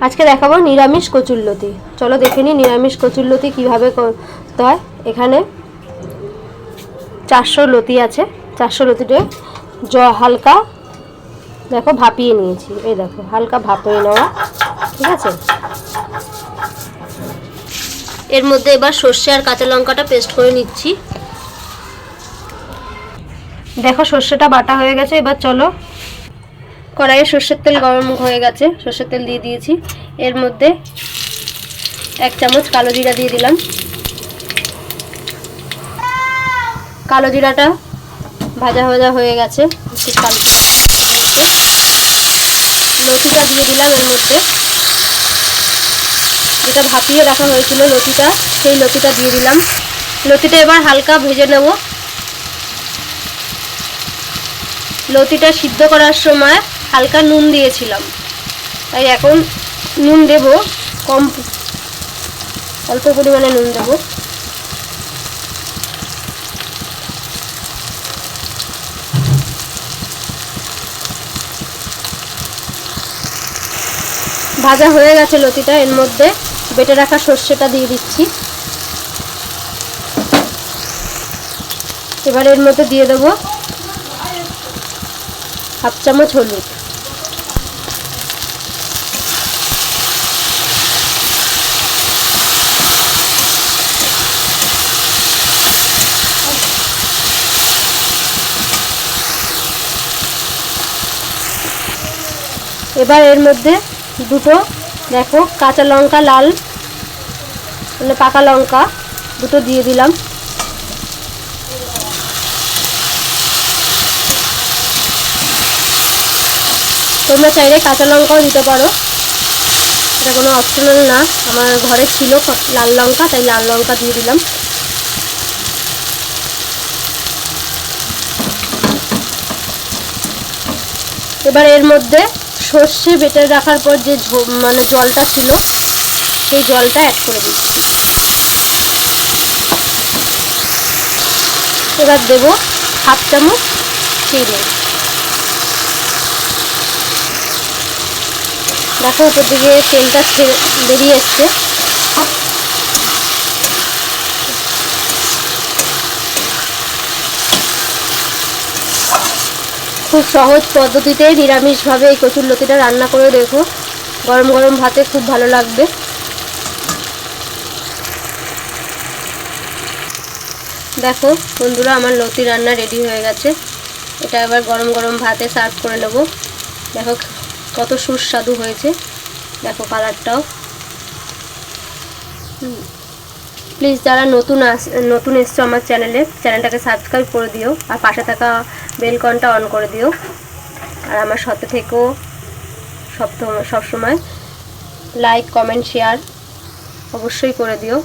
আজকে দেখাবো নিরামিষ কচুরলতি। চলো দেখে নিই নিরামিষ কচুরলতি কীভাবে করতে হয়। এখানে 400 লতি আছে। 400 লতিতে হালকা দেখো ভাপিয়ে নিয়েছি। এই দেখো হালকা ভাপিয়ে নেওয়া, ঠিক আছে। এর মধ্যে এবার সর্ষে আর কাঁচা লঙ্কাটা পেস্ট করে নিচ্ছি। দেখো সর্ষেটা বাটা হয়ে গেছে। এবার চলো কড়াইয়ে সর্ষের তেল গরম হয়ে গেছে, সর্ষের তেল দিয়ে দিয়েছি। এর মধ্যে 1 চামচ কালো জিরা দিয়ে দিলাম। কালো জিরাটা ভাজা ভাজা হয়ে গেছে। লতিটা দিয়ে দিলাম এর মধ্যে, যেটা ভাপিয়ে রাখা হয়েছিল লতিটা, সেই লতিটা দিয়ে দিলাম। লতিটা এবার হালকা ভেজে নেব। লতিটা সিদ্ধ করার সময় হালকা নুন দিয়েছিলাম, তাই এখন নুন দেব কম, অল্প পরিমাণে নুন দেব। ভাজা হয়ে গেছে লতিটা। এর মধ্যে বেটে রাখা সর্ষেটা দিয়ে দিচ্ছি। এবার এর মধ্যে দিয়ে দেবো 1/2 চামচ হলুদ। এবার এর মধ্যে দুটো দেখো কাঁচা লঙ্কা, লাল মানে পাকা লঙ্কা দুটো দিয়ে দিলাম। তোমরা চাইলে কাঁচা লঙ্কাও দিতে পারো, এটা কোনো অপশনাল না। আমার ঘরে ছিল লাল লঙ্কা, তাই লাল লঙ্কা দিয়ে দিলাম। এবার এর মধ্যে সর্ষে বেটে রাখার পর যে মানে জলটা ছিল, সেই জলটা অ্যাড করে দিচ্ছি। এবার দেবো 1/2 চামচ চিনি। দেখো উপর দিকে তেলটা বেরিয়ে এসছে। খুব সহজ পদ্ধতিতে নিরামিষভাবে এই কচুরলতিটা রান্না করে দেখো, গরম গরম ভাতে খুব ভালো লাগবে। দেখো বন্ধুরা, আমার লতি রান্না রেডি হয়ে গেছে। এটা এবার গরম গরম ভাতে সার্ভ করে নেব। দেখো কত সুস্বাদু হয়েছে, দেখো কালারটাও। প্লিজ যারা নতুন এসছো আমার চ্যানেলটাকে সাবস্ক্রাইব করে দিও, আর পাশে থাকা বেল আইকনটা অন করে দিও। আর আমার সাথে থেকেও সব সময় লাইক, কমেন্ট, শেয়ার অবশ্যই করে দিও।